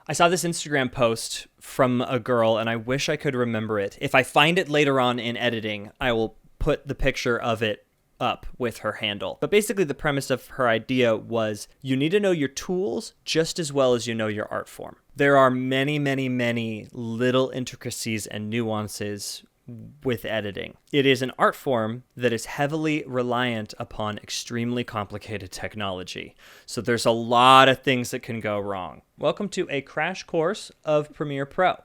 I saw this Instagram post from a girl, and I wish I could remember it. If I find it later on in editing, I will put the picture of it up with her handle. But basically, the premise of her idea was you need to know your tools just as well as you know your art form. There are many, many, many little intricacies and nuances with editing. It is an art form that is heavily reliant upon extremely complicated technology. So there's a lot of things that can go wrong. Welcome to a crash course of Premiere Pro.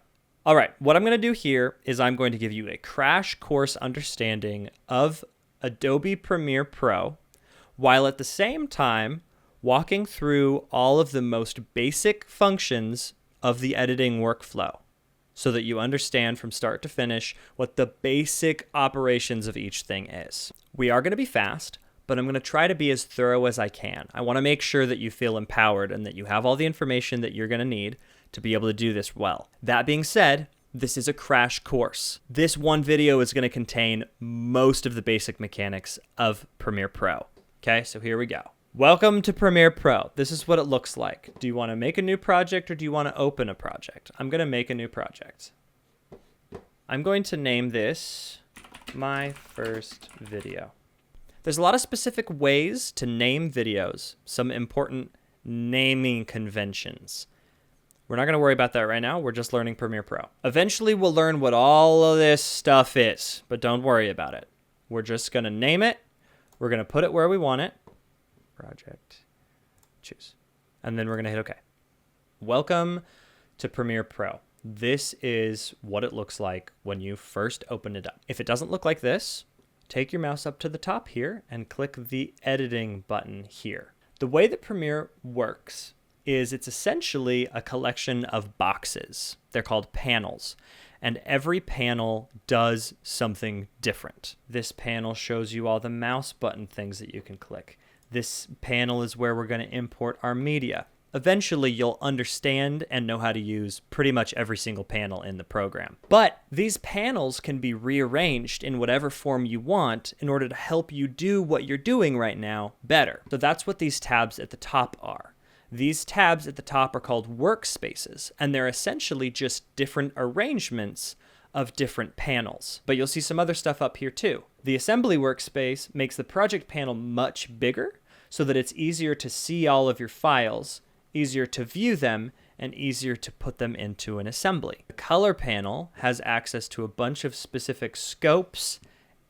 All right, what I'm going to do here is I'm going to give you a crash course understanding of Adobe Premiere Pro, while at the same time walking through all of the most basic functions of the editing workflow, so that you understand from start to finish what the basic operations of each thing is. We are going to be fast, but I'm going to try to be as thorough as I can. I want to make sure that you feel empowered and that you have all the information that you're going to need to be able to do this well. That being said, this is a crash course. This one video is going to contain most of the basic mechanics of Premiere Pro. Okay, so here we go. Welcome to Premiere Pro. This is what it looks like. Do you want to make a new project or do you want to open a project? I'm going to make a new project. I'm going to name this my first video. There's a lot of specific ways to name videos, some important naming conventions. We're not going to worry about that right now. We're just learning Premiere Pro. Eventually, we'll learn what all of this stuff is, but don't worry about it. We're just going to name it. We're going to put it where we want it. Project, choose. And then we're going to hit OK. Welcome to Premiere Pro. This is what it looks like when you first open it up. If it doesn't look like this, take your mouse up to the top here and click the editing button here. The way that Premiere works is it's essentially a collection of boxes. They're called panels. And every panel does something different. This panel shows you all the mouse button things that you can click. This panel is where we're going to import our media. Eventually, you'll understand and know how to use pretty much every single panel in the program. But these panels can be rearranged in whatever form you want in order to help you do what you're doing right now better. So that's what these tabs at the top are. These tabs at the top are called workspaces, and they're essentially just different arrangements of different panels. But you'll see some other stuff up here too. The assembly workspace makes the project panel much bigger so that it's easier to see all of your files, easier to view them, and easier to put them into an assembly. The color panel has access to a bunch of specific scopes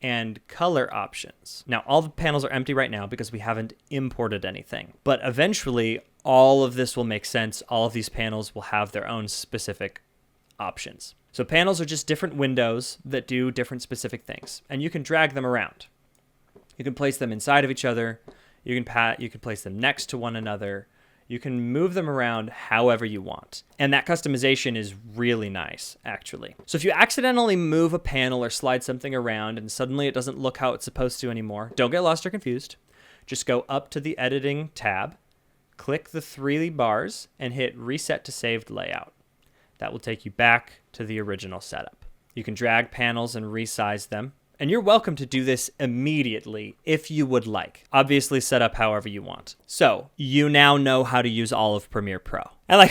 and color options. Now, all the panels are empty right now because we haven't imported anything. But eventually, all of this will make sense. All of these panels will have their own specific options. So panels are just different windows that do different specific things, and you can drag them around. You can place them inside of each other. You can place them next to one another. You can move them around however you want. And that customization is really nice, actually. So if you accidentally move a panel or slide something around and suddenly it doesn't look how it's supposed to anymore, don't get lost or confused. Just go up to the editing tab, click the three bars, and hit reset to saved layout. That will take you back to the original setup. You can drag panels and resize them. And you're welcome to do this immediately if you would like. Obviously, set up however you want. So you now know how to use all of Premiere Pro. And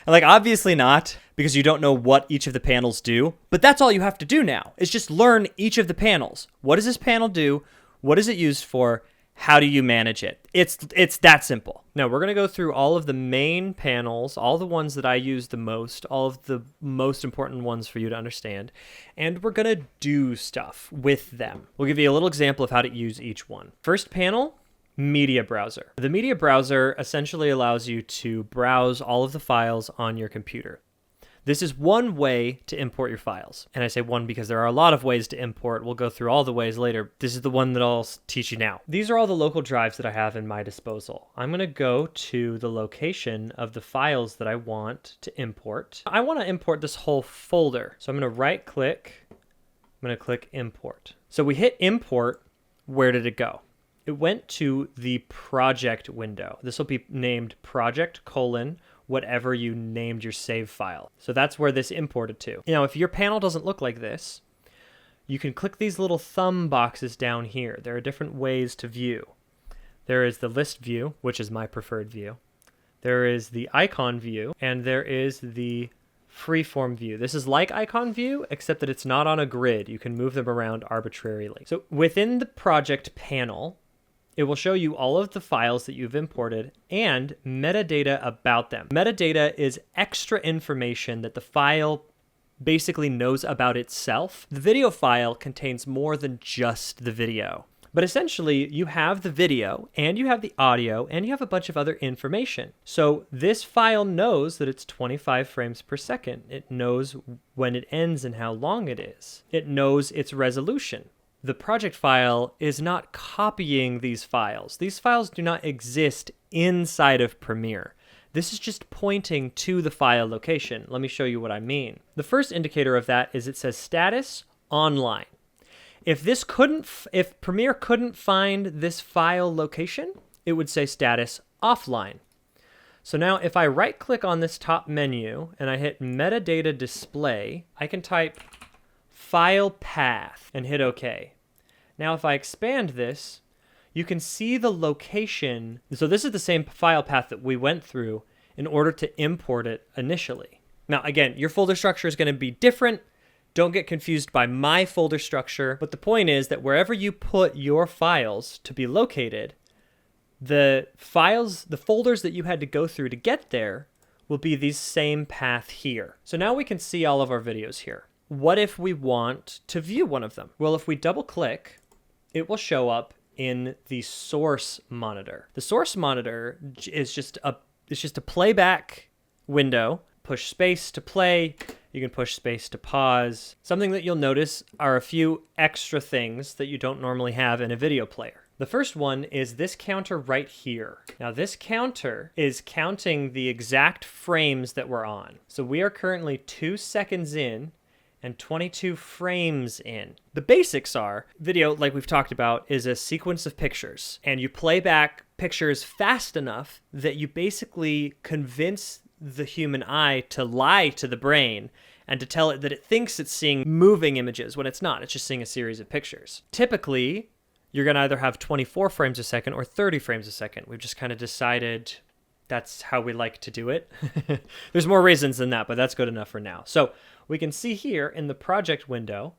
obviously not, because you don't know what each of the panels do. But that's all you have to do now, is just learn each of the panels. What does this panel do? What is it used for? How do you manage it? It's that simple. Now, we're going to go through all of the main panels, all the ones that I use the most, all of the most important ones for you to understand, and we're going to do stuff with them. We'll give you a little example of how to use each one. First panel, Media Browser. The Media Browser essentially allows you to browse all of the files on your computer. This is one way to import your files. And I say one because there are a lot of ways to import. We'll go through all the ways later. This is the one that I'll teach you now. These are all the local drives that I have in my disposal. I'm going to go to the location of the files that I want to import. I want to import this whole folder. So I'm going to right click. I'm going to click import. So we hit import. Where did it go? It went to the project window. This will be named project : whatever you named your save file. So that's where this imported to. Now, if your panel doesn't look like this, you can click these little thumb boxes down here. There are different ways to view. There is the list view, which is my preferred view. there is the icon view, and there is the freeform view. This is like icon view, except that it's not on a grid. You can move them around arbitrarily. So within the project panel, it will show you all of the files that you've imported and metadata about them. Metadata is extra information that the file basically knows about itself. The video file contains more than just the video. But essentially, you have the video, and you have the audio, and you have a bunch of other information. So this file knows that it's 25 frames per second. It knows when it ends and how long it is. It knows its resolution. The project file is not copying these files. These files do not exist inside of Premiere. This is just pointing to the file location. Let me show you what I mean. The first indicator of that is it says status online. If Premiere couldn't find this file location, it would say status offline. So now if I right click on this top menu and I hit metadata display, I can type file path and hit OK. Now if I expand this, you can see the location. So this is the same file path that we went through in order to import it initially. Now again, your folder structure is going to be different. Don't get confused by my folder structure, but the point is that wherever you put your files to be located, the folders that you had to go through to get there will be the same path here. So now we can see all of our videos here. What if we want to view one of them? Well, if we double click, it will show up in the source monitor. The source monitor is just a playback window. Push space to play. You can push space to pause. Something that you'll notice are a few extra things that you don't normally have in a video player. The first one is this counter right here. Now this counter is counting the exact frames that we're on. So we are currently 2 seconds in and 22 frames in. The basics are, video, like we've talked about, is a sequence of pictures, and you play back pictures fast enough that you basically convince the human eye to lie to the brain and to tell it that it thinks it's seeing moving images when it's not. It's just seeing a series of pictures. Typically, you're going to either have 24 frames a second or 30 frames a second. We've just kind of decided that's how we like to do it. There's more reasons than that, but that's good enough for now. So we can see here in the project window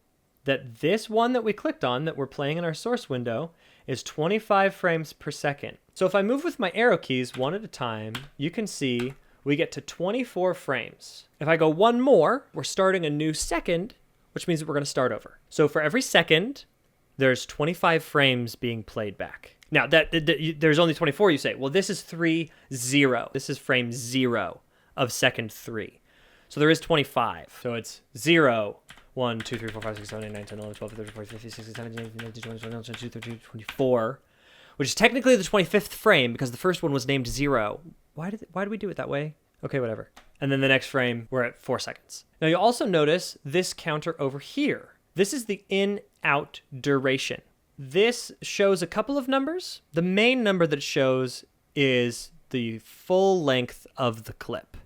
that this one that we clicked on that we're playing in our source window is 25 frames per second. So if I move with my arrow keys one at a time, you can see we get to 24 frames. If I go one more, we're starting a new second, which means that we're going to start over. So for every second, there's 25 frames being played back. Now, there's only 24, you say. Well, this is 3, 0. This is frame 0 of second 3. So there is 25. So it's 0, 1, 2, 3, 4, 5, 6, 7, 8, 9, 10, 11, 12, 13, 14, 15, 16, 17, 18, 19, 20, 21, 22, 23, 24, which is technically the 25th frame because the first one was named 0. Why did we do it that way? Okay, whatever. And then the next frame, we're at 4 seconds. Now you'll also notice this counter over here. This is the in-out duration. This shows a couple of numbers. The main number that it shows is the full length of the clip.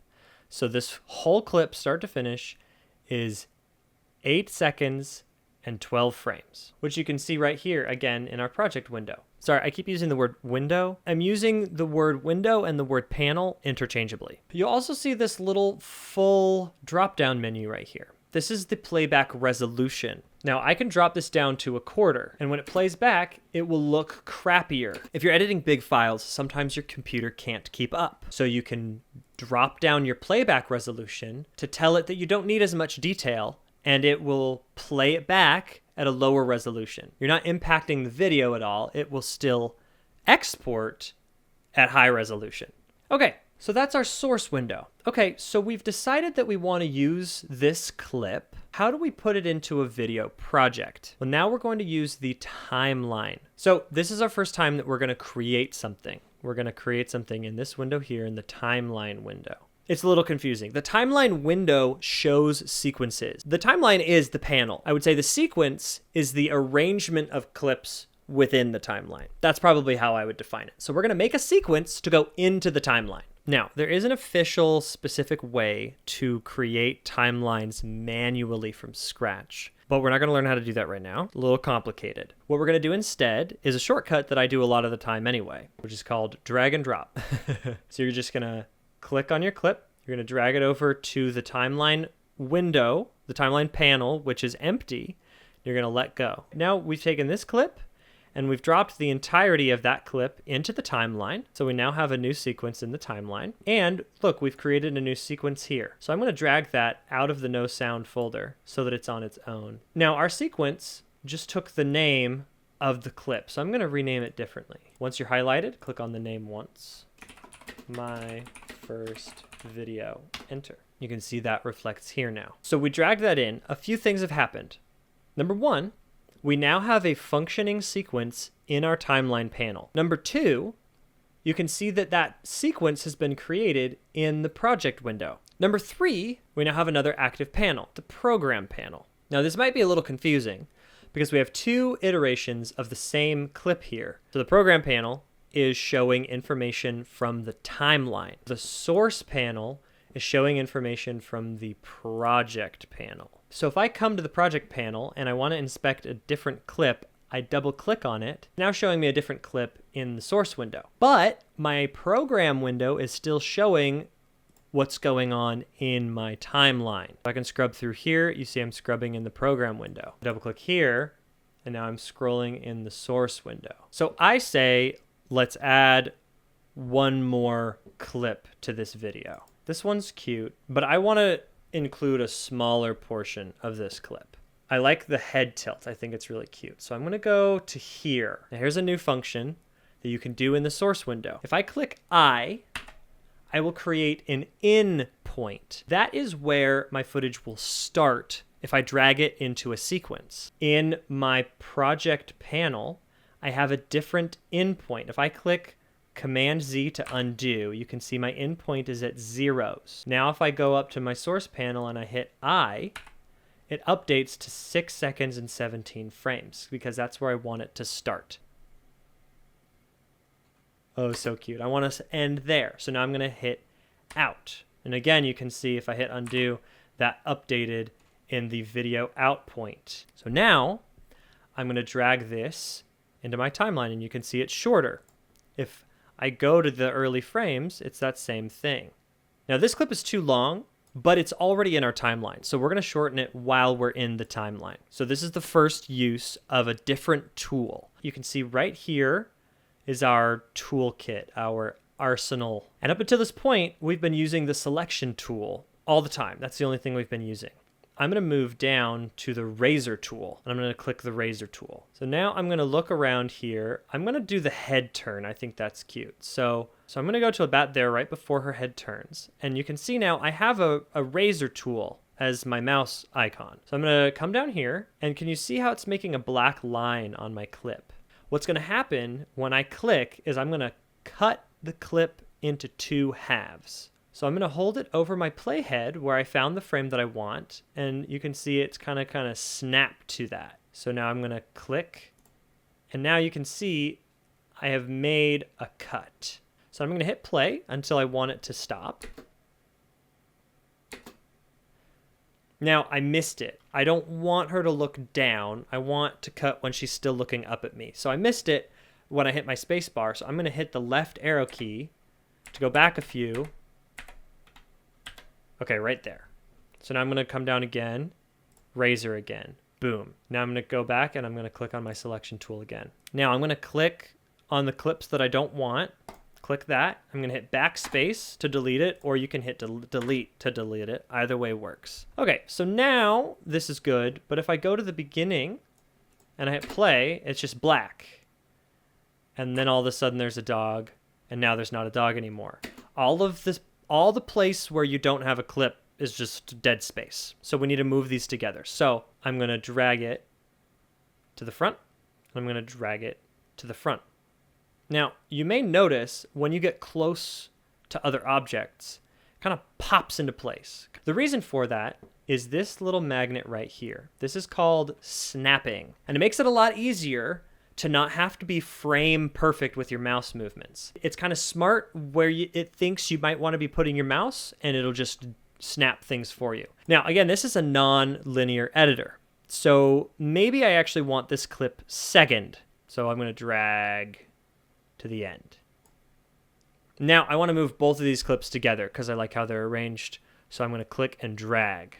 So this whole clip, start to finish, is 8 seconds and 12 frames, which you can see right here again in our project window. Sorry, I keep using the word window. I'm using the word window and the word panel interchangeably. You'll also see this little full drop-down menu right here. This is the playback resolution. Now I can drop this down to 1/4, and when it plays back, it will look crappier. If you're editing big files, sometimes your computer can't keep up. So you can drop down your playback resolution to tell it that you don't need as much detail, and it will play it back at a lower resolution. You're not impacting the video at all. It will still export at high resolution. Okay, so that's our source window. Okay, so we've decided that we want to use this clip. How do we put it into a video project? Well, now we're going to use the timeline. So this is our first time that we're going to create something. We're going to create something in this window here in the timeline window. It's a little confusing. The timeline window shows sequences. The timeline is the panel. I would say the sequence is the arrangement of clips within the timeline. That's probably how I would define it. So we're going to make a sequence to go into the timeline. Now, there is an official specific way to create timelines manually from scratch. but we're not going to learn how to do that right now. A little complicated. What we're going to do instead is a shortcut that I do a lot of the time anyway, which is called drag and drop. So you're just going to click on your clip. You're going to drag it over to the timeline window, the timeline panel, which is empty. You're going to let go. Now we've taken this clip and we've dropped the entirety of that clip into the timeline. So we now have a new sequence in the timeline. And look, we've created a new sequence here. So I'm going to drag that out of the no sound folder so that it's on its own. Now our sequence just took the name of the clip. So I'm going to rename it differently. Once you're highlighted, click on the name once. My first video, enter. You can see that reflects here now. So we dragged that in. A few things have happened. Number one, we now have a functioning sequence in our timeline panel. Number two, you can see that that sequence has been created in the project window. Number three, we now have another active panel, the program panel. Now this might be a little confusing because we have two iterations of the same clip here. So the program panel is showing information from the timeline. The source panel is showing information from the project panel. So if I come to the project panel and I want to inspect a different clip, I double click on it, now showing me a different clip in the source window. But my program window is still showing what's going on in my timeline. I can scrub through here. You see I'm scrubbing in the program window. Double click here, and now I'm scrolling in the source window. So I say, let's add one more clip to this video. This one's cute, but I want to include a smaller portion of this clip. I like the head tilt. I think it's really cute. So I'm going to go to here. Now here's a new function that you can do in the source window. If I click I will create an in point. That is where my footage will start if I drag it into a sequence. In my project panel, I have a different in point. If I click Command Z to undo, you can see my endpoint is at zeros. Now if I go up to my source panel and I hit I, it updates to 6 seconds and 17 frames because that's where I want it to start. Oh, so cute. I want us to end there. So now I'm going to hit out. And again, you can see if I hit undo, that updated in the video out point. So now I'm going to drag this into my timeline and you can see it's shorter. If I go to the early frames, it's that same thing. Now this clip is too long, but it's already in our timeline. So we're going to shorten it while we're in the timeline. So this is the first use of a different tool. You can see right here is our toolkit, our arsenal. And up until this point, we've been using the selection tool all the time. That's the only thing we've been using. I'm going to move down to the razor tool, and I'm going to click the razor tool. So now I'm going to look around here. I'm going to do the head turn. I think that's cute. So I'm going to go to about there right before her head turns. And you can see now I have a razor tool as my mouse icon. So I'm going to come down here, and can you see how it's making a black line on my clip? What's going to happen when I click is I'm going to cut the clip into two halves. So I'm going to hold it over my playhead where I found the frame that I want, and you can see it's kind of snapped to that. So now I'm going to click, and now you can see I have made a cut. So I'm going to hit play until I want it to stop. Now I missed it. I don't want her to look down. I want to cut when she's still looking up at me. So I missed it when I hit my space bar. So I'm going to hit the left arrow key to go back a few. Okay, right there. So now I'm going to come down again, razor again, boom. Now I'm going to go back and I'm going to click on my selection tool again. Now I'm going to click on the clips that I don't want. Click that. I'm going to hit backspace to delete it, or you can hit delete to delete it. Either way works. Okay, so now this is good, but if I go to the beginning and I hit play, it's just black. And then all of a sudden there's a dog, and now there's not a dog anymore. All the place where you don't have a clip is just dead space. So we need to move these together. So I'm going to drag it to the front. I'm going to drag it to the front. Now, you may notice when you get close to other objects, it kind of pops into place. The reason for that is this little magnet right here. This is called snapping, and it makes it a lot easier to not have to be frame perfect with your mouse movements. It's kind of smart where it thinks you might want to be putting your mouse, and it'll just snap things for you. Now, again, this is a non-linear editor. So maybe I actually want this clip second. So I'm going to drag to the end. Now I want to move both of these clips together because I like how they're arranged. So I'm going to click and drag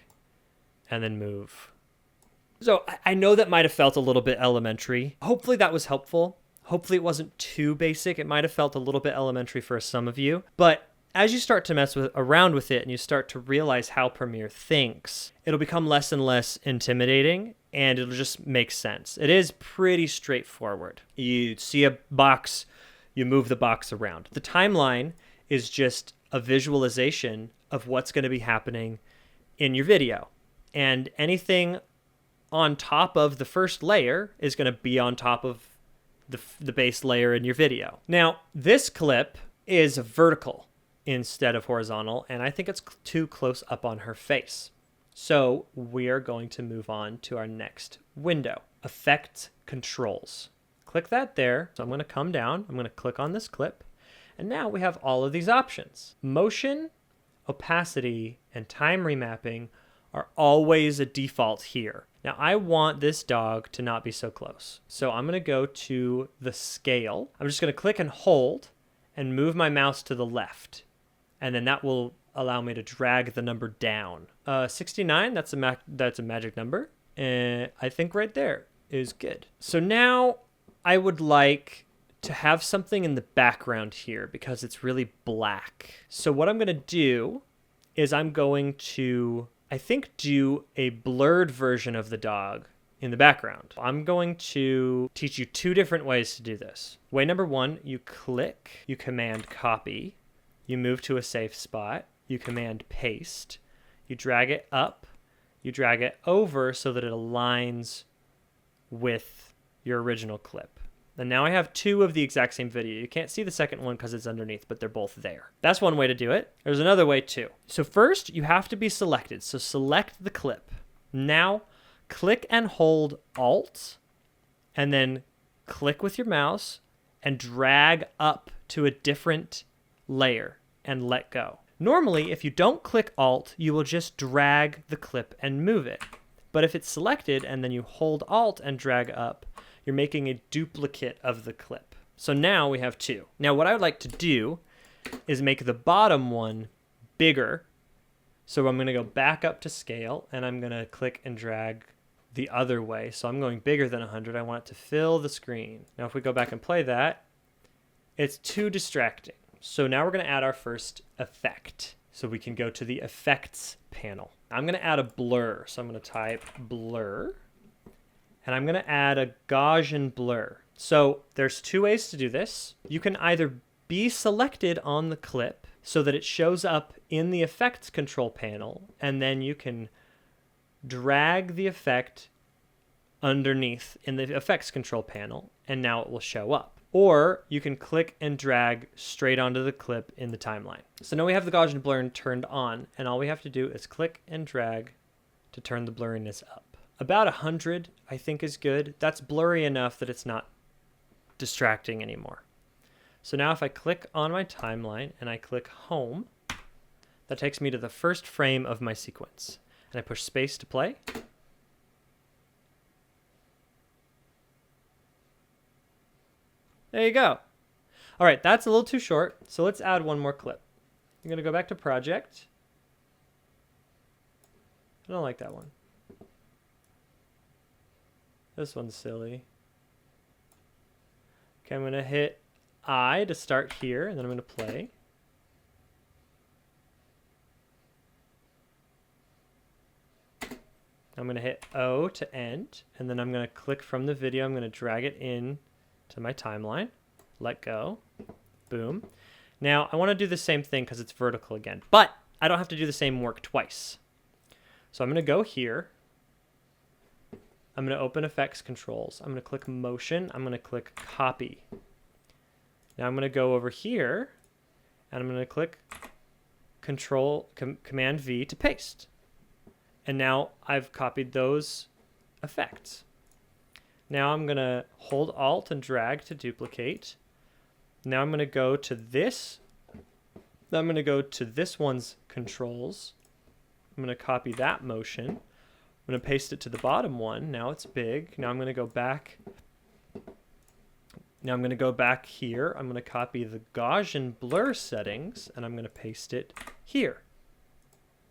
and then move. So I know that might have felt a little bit elementary. Hopefully that was helpful. Hopefully it wasn't too basic. It might have felt a little bit elementary for some of you. But as you start to mess around with it and you start to realize how Premiere thinks, it'll become less and less intimidating and it'll just make sense. It is pretty straightforward. You see a box, you move the box around. The timeline is just a visualization of what's going to be happening in your video. And anything on top of the first layer is going to be on top of the base layer in your video. Now, this clip is vertical instead of horizontal, and I think it's too close up on her face. So we are going to move on to our next window, Effect Controls. Click that there. So I'm going to come down. I'm going to click on this clip. And now we have all of these options. Motion, opacity, and time remapping are always a default here. Now I want this dog to not be so close. So I'm going to go to the scale. I'm just going to click and hold and move my mouse to the left. And then that will allow me to drag the number down. 69, that's a magic number. And I think right there is good. So now I would like to have something in the background here because it's really black. So what I'm going to do is I'm going to, I think, do a blurred version of the dog in the background. I'm going to teach you two different ways to do this. Way number one, you click, you command copy, you move to a safe spot, you command paste, you drag it up, you drag it over so that it aligns with your original clip. And now I have two of the exact same video. You can't see the second one because it's underneath, but they're both there. That's one way to do it. There's another way too. So first, you have to be selected. So select the clip. Now, click and hold Alt, and then click with your mouse and drag up to a different layer and let go. Normally, if you don't click Alt, you will just drag the clip and move it. But if it's selected and then you hold Alt and drag up, you're making a duplicate of the clip. So now we have two. Now what I would like to do is make the bottom one bigger. So I'm going to go back up to scale and I'm going to click and drag the other way. So I'm going bigger than 100. I want it to fill the screen. Now if we go back and play that, it's too distracting. So now we're going to add our first effect. So we can go to the effects panel. I'm going to add a blur. So I'm going to type blur. And I'm going to add a Gaussian blur. So there's two ways to do this. You can either be selected on the clip so that it shows up in the effects control panel, and then you can drag the effect underneath in the effects control panel, and now it will show up. Or you can click and drag straight onto the clip in the timeline. So now we have the Gaussian blur turned on, and all we have to do is click and drag to turn the blurriness up. About 100, I think, is good. That's blurry enough that it's not distracting anymore. So now if I click on my timeline and I click home, that takes me to the first frame of my sequence. And I push space to play. There you go. All right, that's a little too short, so let's add one more clip. I'm going to go back to project. I don't like that one. This one's silly. Okay, I'm going to hit I to start here, and then I'm going to play. I'm going to hit O to end, and then I'm going to click from the video. I'm going to drag it in to my timeline. Let go. Boom. Now, I want to do the same thing because it's vertical again, but I don't have to do the same work twice. So I'm going to go here. I'm going to open effects controls. I'm going to click motion. I'm going to click copy. Now I'm going to go over here and I'm going to click command V to paste. And now I've copied those effects. Now I'm going to hold Alt and drag to duplicate. Now I'm going to go to this. I'm going to go to this one's controls. I'm going to copy that motion. I'm going to paste it to the bottom one. Now it's big. Now I'm going to go back. Now I'm going to go back here. I'm going to copy the Gaussian blur settings, and I'm going to paste it here.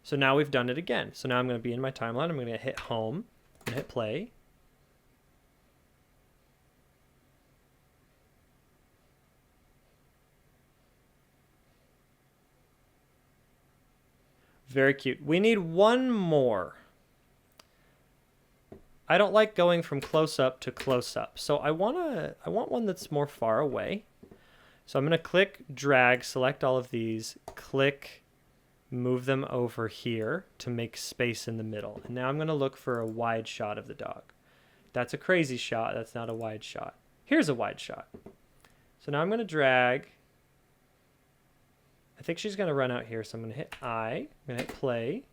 So now we've done it again. So now I'm going to be in my timeline. I'm going to hit home and hit play. Very cute. We need one more. I don't like going from close-up to close-up. So I want one that's more far away. So I'm going to click, drag, select all of these, click, move them over here to make space in the middle. And now I'm going to look for a wide shot of the dog. That's a crazy shot. That's not a wide shot. Here's a wide shot. So now I'm going to drag. I think she's going to run out here, so I'm going to hit I. I'm going to hit play.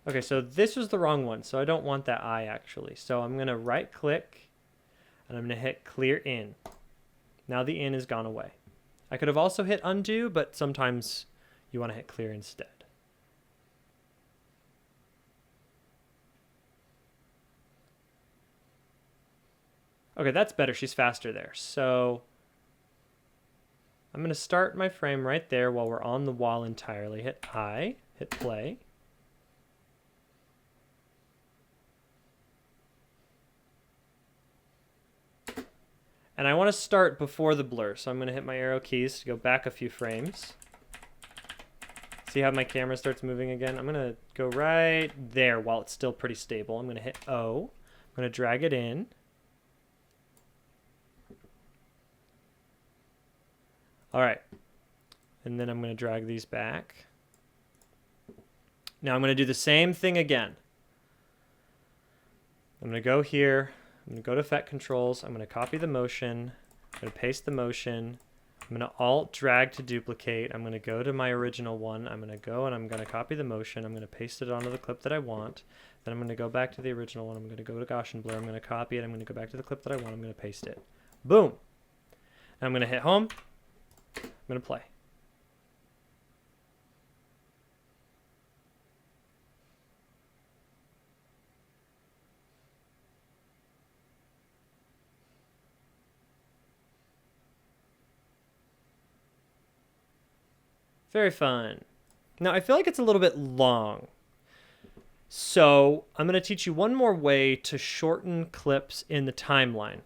Okay, so this was the wrong one, so I don't want that I actually. So I'm going to right click, and I'm going to hit clear in. Now the in has gone away. I could have also hit undo, but sometimes you want to hit clear instead. Okay, that's better. She's faster there. So I'm going to start my frame right there while we're on the wall entirely. Hit I, hit play. And I want to start before the blur, so I'm going to hit my arrow keys to go back a few frames. See how my camera starts moving again? I'm going to go right there while it's still pretty stable. I'm going to hit O. I'm going to drag it in. All right. And then I'm going to drag these back. Now I'm going to do the same thing again. I'm going to go here. I'm going to go to Effect Controls. I'm going to copy the motion. I'm going to paste the motion. I'm going to Alt drag to duplicate. I'm going to go to my original one. I'm going to go and I'm going to copy the motion. I'm going to paste it onto the clip that I want. Then I'm going to go back to the original one. I'm going to go to Gaussian blur. I'm going to copy it. I'm going to go back to the clip that I want. I'm going to paste it. Boom. And I'm going to hit home. I'm going to play. Very fun. Now, I feel like it's a little bit long. So I'm going to teach you one more way to shorten clips in the timeline.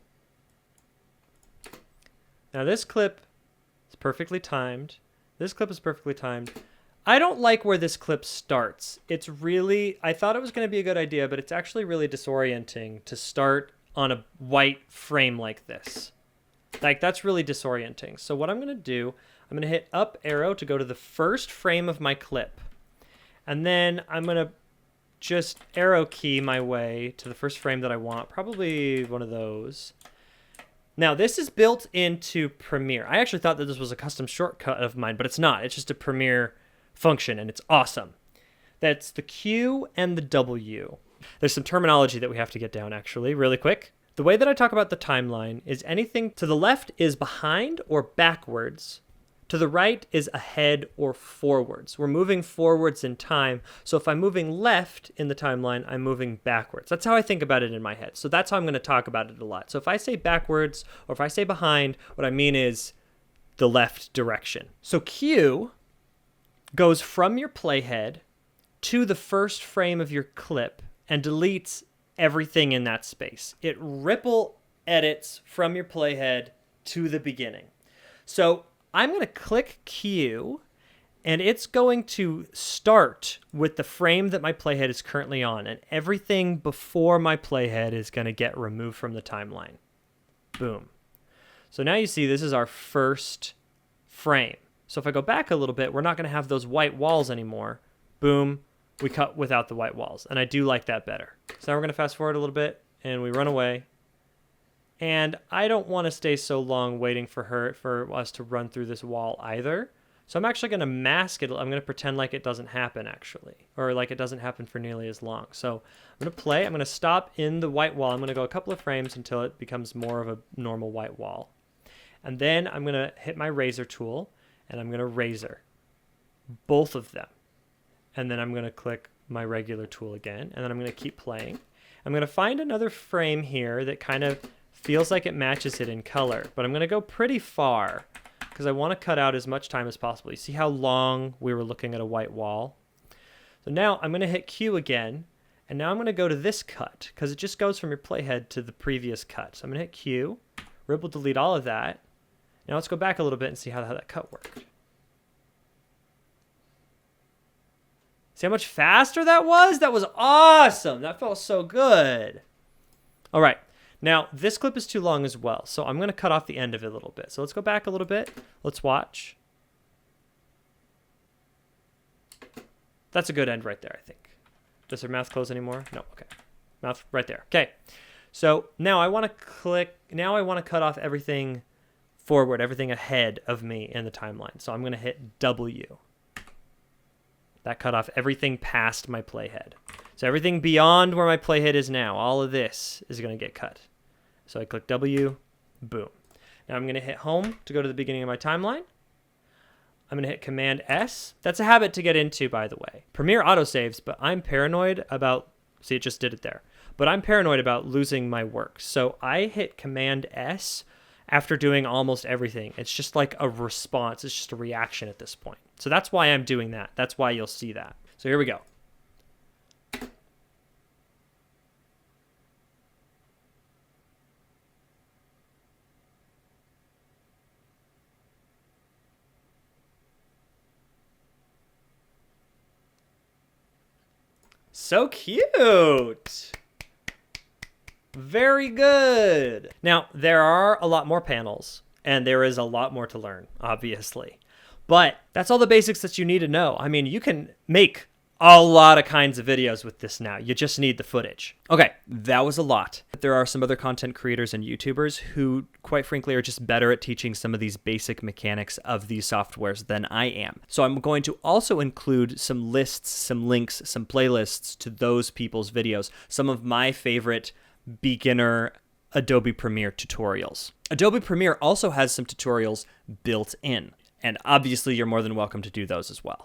Now, this clip is perfectly timed. This clip is perfectly timed. I don't like where this clip starts. It's really, I thought it was going to be a good idea, but it's actually really disorienting to start on a white frame like this. Like, that's really disorienting. So what I'm going to do, I'm going to hit up arrow to go to the first frame of my clip. And then I'm going to just arrow key my way to the first frame that I want, probably one of those. Now, this is built into Premiere. I actually thought that this was a custom shortcut of mine, but it's not. It's just a Premiere function, and it's awesome. That's the Q and the W. There's some terminology that we have to get down, actually, really quick. The way that I talk about the timeline is anything to the left is behind or backwards. To the right is ahead or forwards. We're moving forwards in time. So if I'm moving left in the timeline, I'm moving backwards. That's how I think about it in my head. So that's how I'm going to talk about it a lot. So if I say backwards or if I say behind, what I mean is the left direction. So Q goes from your playhead to the first frame of your clip and deletes everything in that space. It ripple edits from your playhead to the beginning. So I'm going to click Q, and it's going to start with the frame that my playhead is currently on, and everything before my playhead is going to get removed from the timeline. Boom. So now you see this is our first frame. So if I go back a little bit, we're not going to have those white walls anymore. Boom. We cut without the white walls, and I do like that better. So now we're going to fast forward a little bit, and we run away. And I don't want to stay so long waiting for us to run through this wall either. So I'm actually going to mask it. I'm going to pretend like it doesn't happen, actually, or like it doesn't happen for nearly as long. So I'm going to play. I'm going to stop in the white wall. I'm going to go a couple of frames until it becomes more of a normal white wall. And then I'm going to hit my razor tool, and I'm going to razor both of them. And then I'm going to click my regular tool again, and then I'm going to keep playing. I'm going to find another frame here that kind of feels like it matches it in color, but I'm going to go pretty far because I want to cut out as much time as possible. You see how long we were looking at a white wall? So now I'm going to hit Q again, and now I'm going to go to this cut because it just goes from your playhead to the previous cut. So I'm going to hit Q, Rip will delete all of that. Now let's go back a little bit and see how that cut worked. See how much faster that was? That was awesome. That felt so good. All right. Now, this clip is too long as well, so I'm going to cut off the end of it a little bit. So let's go back a little bit. Let's watch. That's a good end right there, I think. Does her mouth close anymore? No, okay. Mouth right there. Okay. So now I want to cut off everything forward, everything ahead of me in the timeline. So I'm going to hit W. That cut off everything past my playhead. So everything beyond where my playhead is now, all of this is going to get cut. So I click W, boom. Now I'm going to hit home to go to the beginning of my timeline. I'm going to hit Command S. That's a habit to get into, by the way. Premiere autosaves, but I'm paranoid about, see, it just did it there. But I'm paranoid about losing my work. So I hit Command S after doing almost everything. It's just like a response. It's just a reaction at this point. So that's why I'm doing that. That's why you'll see that. So here we go. So cute. Very good. Now, there are a lot more panels, and there is a lot more to learn, obviously. But that's all the basics that you need to know. I mean, you can make a lot of kinds of videos with this now. You just need the footage. Okay, that was a lot. There are some other content creators and YouTubers who, quite frankly, are just better at teaching some of these basic mechanics of these softwares than I am. So I'm going to also include some lists, some links, some playlists to those people's videos. Some of my favorite beginner Adobe Premiere tutorials. Adobe Premiere also has some tutorials built in, and obviously you're more than welcome to do those as well.